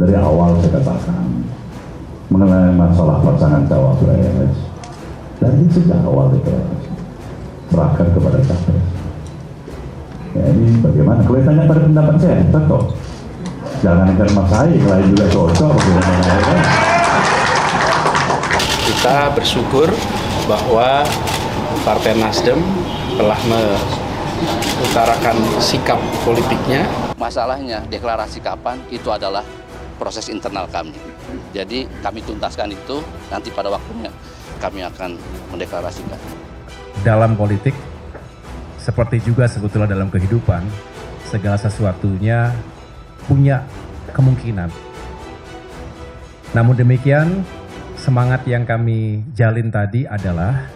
Dari awal saya katakan mengenai masalah pasangan cawapres, dari sejak awal deklarasi serahkan kepada capres. Ya, ini bagaimana? Kalau ditanya pada pendapat saya, cocok. Jangan karena saya, yang lain juga cocok. Kita bersyukur bahwa Partai Nasdem telah mengutarakan sikap politiknya. Masalahnya deklarasi kapan itu adalah proses internal kami. Jadi kami tuntaskan itu, nanti pada waktunya kami akan mendeklarasikan. Dalam politik, seperti juga sebetulnya dalam kehidupan, segala sesuatunya punya kemungkinan. Namun demikian, semangat yang kami jalin tadi adalah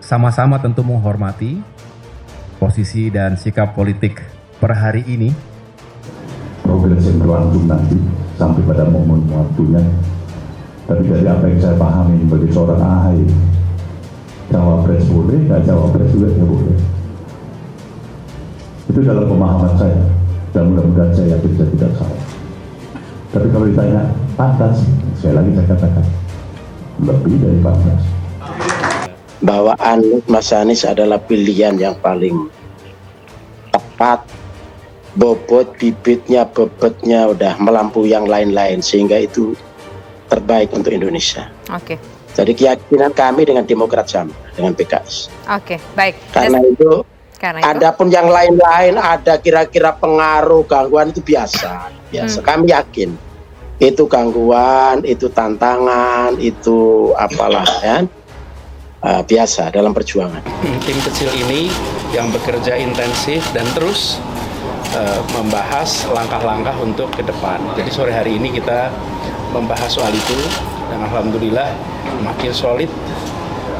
sama-sama tentu menghormati posisi dan sikap politik per hari ini. Progres yang berlangsung nanti sampai pada momen waktunya. Tapi dari apa yang saya pahami bagi seorang AHY, cawapres boleh, nggak cawapres juga ya boleh. Itu dalam pemahaman saya, dan mudah-mudahan saya yakin saya tidak salah. Tapi kalau ditanya pantas, saya katakan lebih dari pantas. Bahwa Mas Anies adalah pilihan yang paling tepat, bobot bibitnya, bobotnya udah melampaui yang lain-lain, sehingga itu terbaik untuk Indonesia. Oke. Jadi keyakinan kami dengan Demokrat sama, dengan PKS. Oke, baik. Karena itu, adapun yang lain-lain ada kira-kira pengaruh, gangguan itu biasa. Kami yakin itu gangguan, itu tantangan, itu apalah ya. Biasa dalam perjuangan. Tim kecil ini yang bekerja intensif dan terus membahas langkah-langkah untuk ke depan. Jadi sore hari ini kita membahas soal itu dan alhamdulillah makin solid,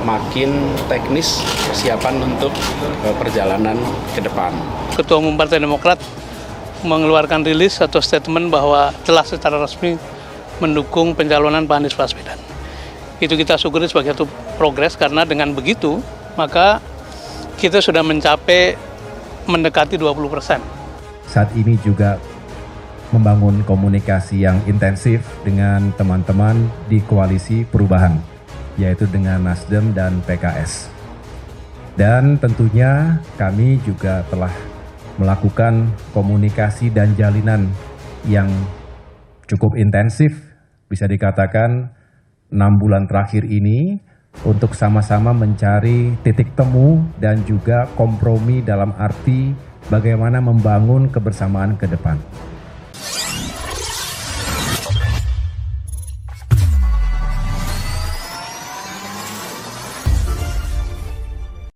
makin teknis persiapan untuk perjalanan ke depan. Ketua Umum Partai Demokrat mengeluarkan rilis atau statement bahwa telah secara resmi mendukung pencalonan Pak Anies Baswedan. Itu kita syukuri sebagai satu progres, karena dengan begitu maka kita sudah mencapai mendekati 20%. Saat ini juga membangun komunikasi yang intensif dengan teman-teman di koalisi perubahan, yaitu dengan Nasdem dan PKS. Dan tentunya kami juga telah melakukan komunikasi dan jalinan yang cukup intensif, bisa dikatakan 6 bulan terakhir ini, untuk sama-sama mencari titik temu dan juga kompromi dalam arti bagaimana membangun kebersamaan ke depan.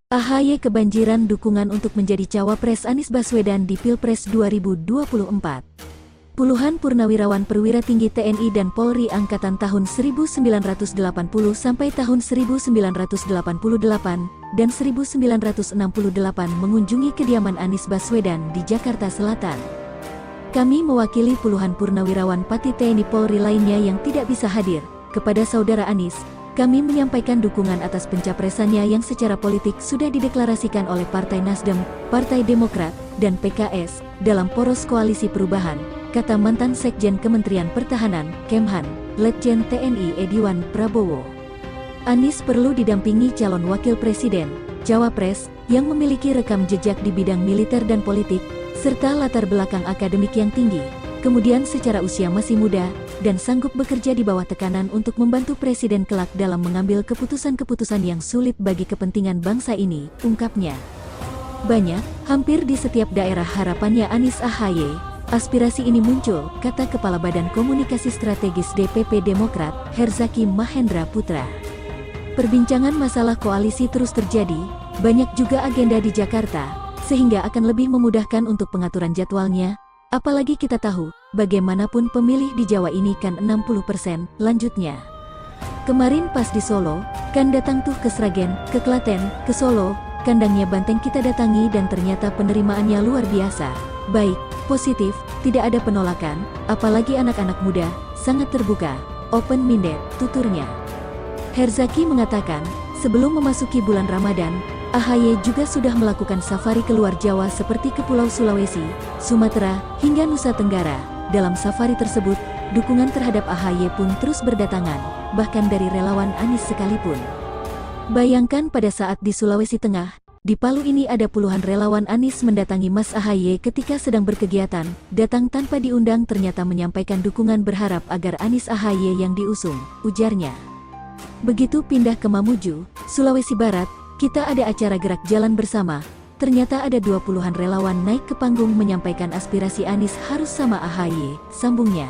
AHY kebanjiran dukungan untuk menjadi cawapres Anies Baswedan di Pilpres 2024. Puluhan purnawirawan perwira tinggi TNI dan Polri angkatan tahun 1980 sampai tahun 1988 dan 1968 mengunjungi kediaman Anies Baswedan di Jakarta Selatan. Kami mewakili puluhan purnawirawan Pati TNI Polri lainnya yang tidak bisa hadir. Kepada Saudara Anies, kami menyampaikan dukungan atas pencapresannya yang secara politik sudah dideklarasikan oleh Partai Nasdem, Partai Demokrat, dan PKS dalam poros koalisi perubahan, kata mantan Sekjen Kementerian Pertahanan, Kemhan, Letjen TNI Ediwan Prabowo. Anies perlu didampingi calon wakil presiden, cawapres, yang memiliki rekam jejak di bidang militer dan politik, serta latar belakang akademik yang tinggi, kemudian secara usia masih muda, dan sanggup bekerja di bawah tekanan untuk membantu presiden kelak dalam mengambil keputusan-keputusan yang sulit bagi kepentingan bangsa ini, ungkapnya. Banyak, hampir di setiap daerah harapannya Anies AHY. Aspirasi ini muncul, kata Kepala Badan Komunikasi Strategis DPP Demokrat, Herzaki Mahendra Putra. Perbincangan masalah koalisi terus terjadi, banyak juga agenda di Jakarta, sehingga akan lebih memudahkan untuk pengaturan jadwalnya, apalagi kita tahu, bagaimanapun pemilih di Jawa ini kan 60%, lanjutnya. Kemarin pas di Solo, kan datang tuh ke Sragen, ke Klaten, ke Solo, kandangnya Banteng kita datangi dan ternyata penerimaannya luar biasa. Baik, positif, tidak ada penolakan, apalagi anak-anak muda, sangat terbuka, open-minded, tuturnya. Herzaki mengatakan, sebelum memasuki bulan Ramadan, AHY juga sudah melakukan safari ke luar Jawa seperti ke Pulau Sulawesi, Sumatera, hingga Nusa Tenggara, Dalam safari tersebut, dukungan terhadap AHY pun terus berdatangan, bahkan dari relawan Anies sekalipun. Bayangkan pada saat di Sulawesi Tengah, di Palu ini ada puluhan relawan Anies mendatangi Mas AHY ketika sedang berkegiatan, datang tanpa diundang ternyata menyampaikan dukungan berharap agar Anies AHY yang diusung, ujarnya. Begitu pindah ke Mamuju, Sulawesi Barat, kita ada acara gerak jalan bersama, ternyata ada 20-an relawan naik ke panggung menyampaikan aspirasi Anies harus sama AHY, sambungnya.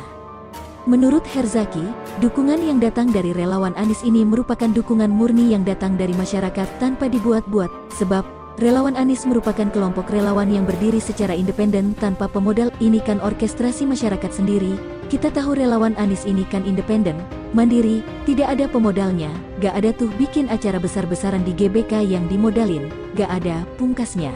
Menurut Herzaki, dukungan yang datang dari relawan Anies ini merupakan dukungan murni yang datang dari masyarakat tanpa dibuat-buat, sebab relawan Anies merupakan kelompok relawan yang berdiri secara independen tanpa pemodal. Ini kan orkestrasi masyarakat sendiri, kita tahu relawan Anies ini kan independen, mandiri, tidak ada pemodalnya, gak ada tuh bikin acara besar-besaran di GBK yang dimodalin, gak ada, pungkasnya.